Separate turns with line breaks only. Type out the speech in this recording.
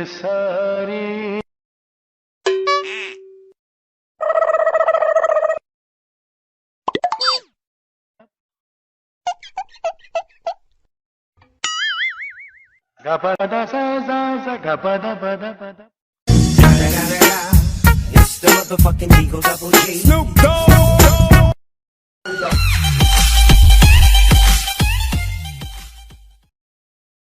सारी Gapada sa sa sa gapada pada pada.
It's the motherfucking Eagle Double G.
Snoop Dogg.